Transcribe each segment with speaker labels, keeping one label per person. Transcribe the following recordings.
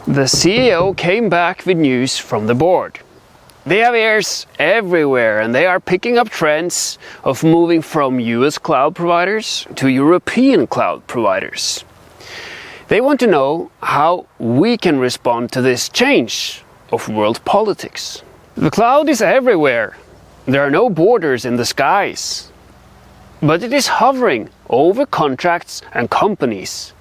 Speaker 1: The CEO came back with news from the board. They have ears everywhere and they are picking up trends of moving from US cloud providers to European cloud providers. They want to know how we can respond to this change of world politics. The cloud is everywhere. There are no borders in the skies. But it is hovering over contracts and companies.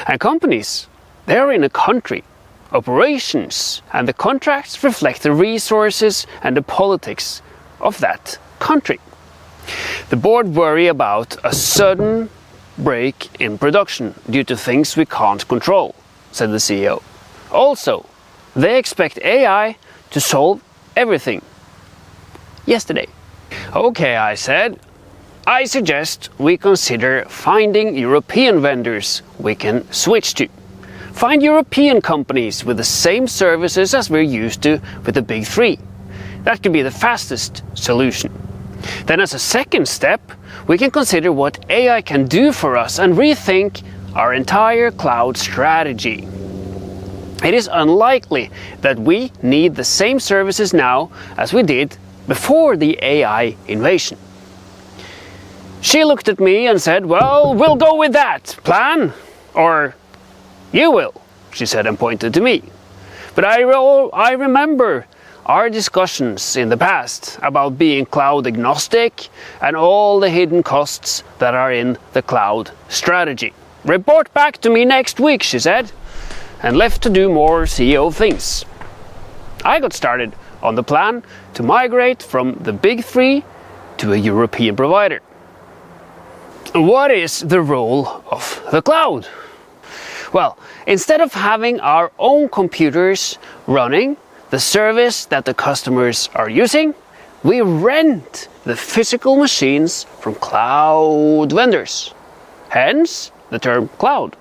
Speaker 1: And companies, they are in a country. Operations and the contracts reflect the resources and the politics of that country. The board worry about a sudden break in production due to things we can't control, said the CEO. Also, they expect AI to solve everything. Yesterday. Okay, I said, I suggest we consider finding European vendors we can switch to. Find European companies with the same services as we're used to with the big three. That could be the fastest solution. Then as a second step, we can consider what AI can do for us and rethink our entire cloud strategy. It is unlikely that we need the same services now as we did before the AI invasion. She looked at me and said, well, we'll go with that plan. Or you will, she said and pointed to me. But I remember our discussions in the past about being cloud agnostic and all the hidden costs that are in the cloud strategy. Report back to me next week, she said, and left to do more CEO things. I got started on the plan to migrate from the big three to a European provider. What is the role of the cloud? Well, instead of having our own computers running the service that the customers are using, we rent the physical machines from cloud vendors. Hence the term cloud,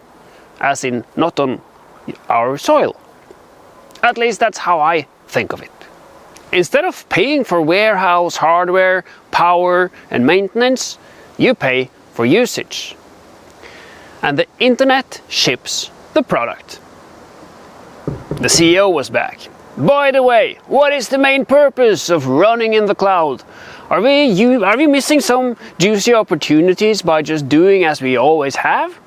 Speaker 1: as in not on our soil. At least that's how I think of it. Instead of paying for warehouse hardware, power and maintenance, you pay for usage. And the internet ships the product. The CEO was back. By the way, what is the main purpose of running in the cloud? Are we missing some juicy opportunities by just doing as we always have?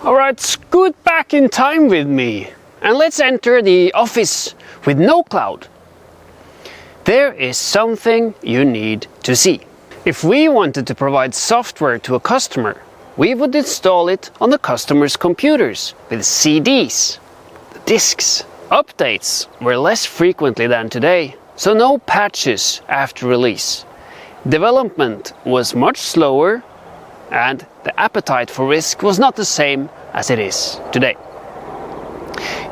Speaker 1: Alright, scoot back in time with me and let's enter the office with no cloud. There is something you need to see. If we wanted to provide software to a customer, we would install it on the customer's computers with CDs, the disks. Updates were less frequently than today, so no patches after release. Development was much slower and the appetite for risk was not the same as it is today.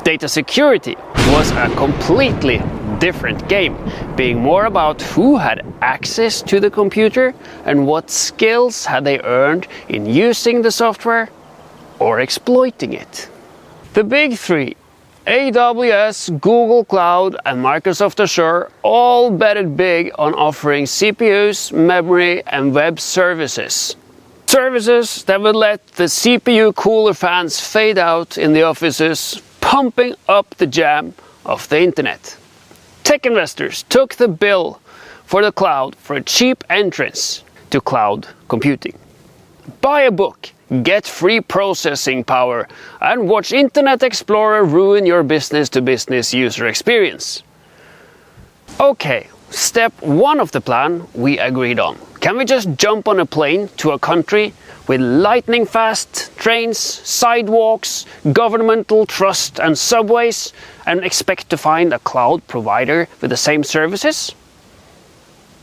Speaker 1: Data security was a completely different game, being more about who had access to the computer and what skills had they earned in using the software or exploiting it. The big three, AWS, Google Cloud and Microsoft Azure, all betted big on offering CPUs, memory and web services. Services that would let the CPU cooler fans fade out in the offices, pumping up the jam of the internet. Tech investors took the bill for the cloud for a cheap entrance to cloud computing. Buy a book, get free processing power, and watch Internet Explorer ruin your business-to-business user experience. Okay, step one of the plan we agreed on. Can we just jump on a plane to a country with lightning-fast trains, sidewalks, governmental trust and subways and expect to find a cloud provider with the same services?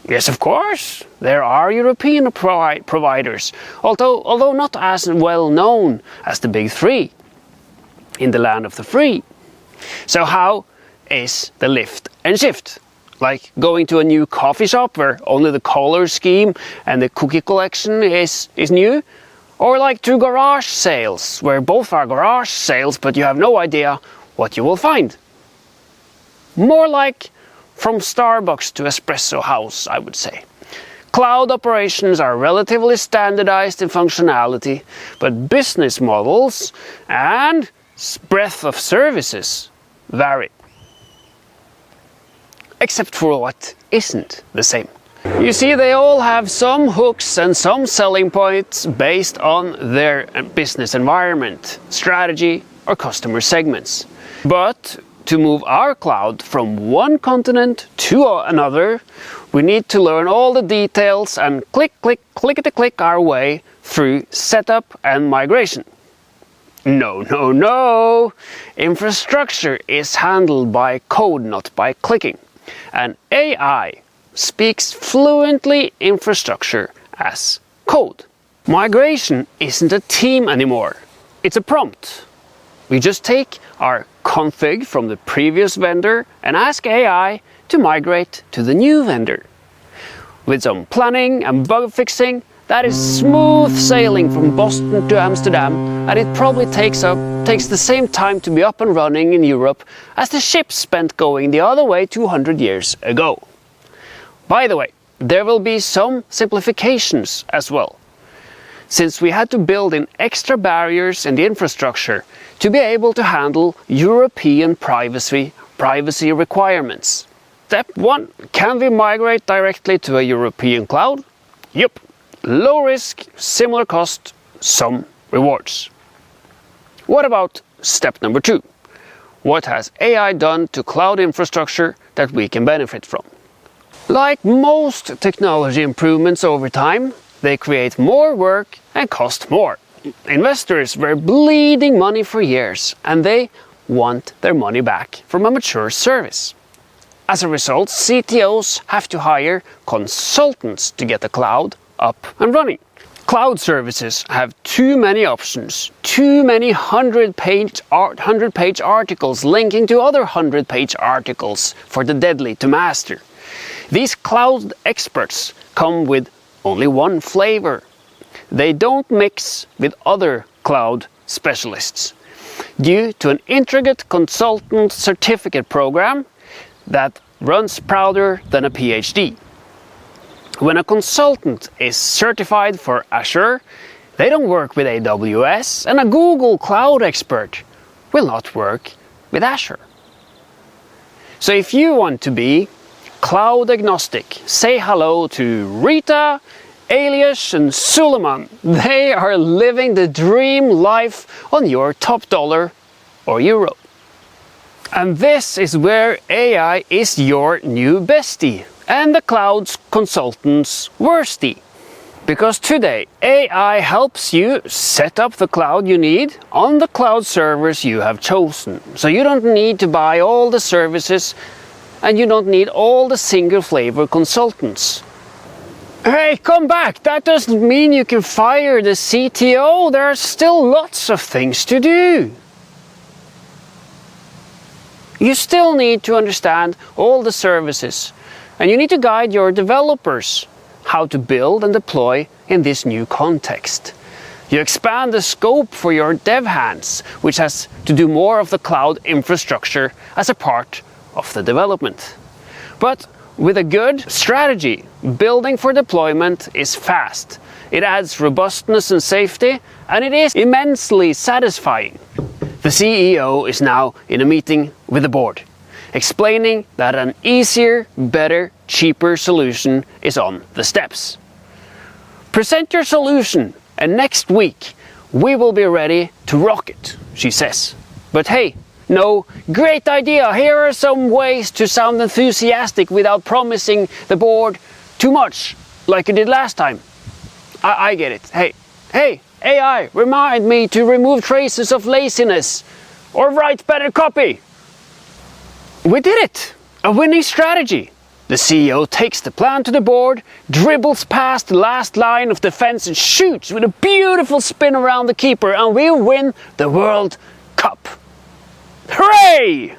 Speaker 1: Yes, of course. There are European providers, although not as well known as the big three in the land of the free. So how is the lift and shift? Like going to a new coffee shop where only the color scheme and the cookie collection is new? Or like to garage sales, where both are garage sales but you have no idea what you will find? More like from Starbucks to Espresso House, I would say. Cloud operations are relatively standardized in functionality, but business models and breadth of services, vary. Except for what isn't the same. You see, they all have some hooks and some selling points based on their business environment, strategy, or customer segments. But to move our cloud from one continent to another, we need to learn all the details and click our way through setup and migration. No. Infrastructure is handled by code, not by clicking. And AI speaks fluently infrastructure as code. Migration isn't a team anymore. It's a prompt. We just take our config from the previous vendor and ask AI to migrate to the new vendor. With some planning and bug fixing, that is smooth sailing from Boston to Amsterdam, and it probably takes the same time to be up and running in Europe as the ships spent going the other way 200 years ago. By the way, there will be some simplifications as well, since we had to build in extra barriers in the infrastructure to be able to handle European privacy requirements. Step 1. Can we migrate directly to a European cloud? Yup. Low risk, similar cost, some rewards. What about step number 2? What has AI done to cloud infrastructure that we can benefit from? Like most technology improvements over time, they create more work and cost more. Investors were bleeding money for years, and they want their money back from a mature service. As a result, CTOs have to hire consultants to get the cloud up and running. Cloud services have too many options, too many 100-page articles linking to other 100-page articles for the deadly to master. These cloud experts come with only one flavor. They don't mix with other cloud specialists due to an intricate consultant certificate program that runs prouder than a PhD. When a consultant is certified for Azure, they don't work with AWS, and a Google Cloud expert will not work with Azure. So if you want to be cloud agnostic, say hello to Rita, Elias and Suleiman. They are living the dream life on your top dollar or euro. And this is where AI is your new bestie and the cloud's consultant's worstie. Because today AI helps you set up the cloud you need on the cloud servers you have chosen. So you don't need to buy all the services and you don't need all the single flavor consultants. Hey, come back! That doesn't mean you can fire the CTO. There are still lots of things to do. You still need to understand all the services, and you need to guide your developers how to build and deploy in this new context. You expand the scope for your dev hands, which has to do more of the cloud infrastructure as a part of the development. But with a good strategy, building for deployment is fast. It adds robustness and safety, and it is immensely satisfying. The CEO is now in a meeting with the board, explaining that an easier, better, cheaper solution is on the steps. Present your solution, and next week we will be ready to rock it, she says. But hey, no, great idea. Here are some ways to sound enthusiastic without promising the board too much, like you did last time. I get it. Hey, AI, remind me to remove traces of laziness or write better copy. We did it. A winning strategy. The CEO takes the plan to the board, dribbles past the last line of defense and shoots with a beautiful spin around the keeper, and we win the World Cup. Hooray!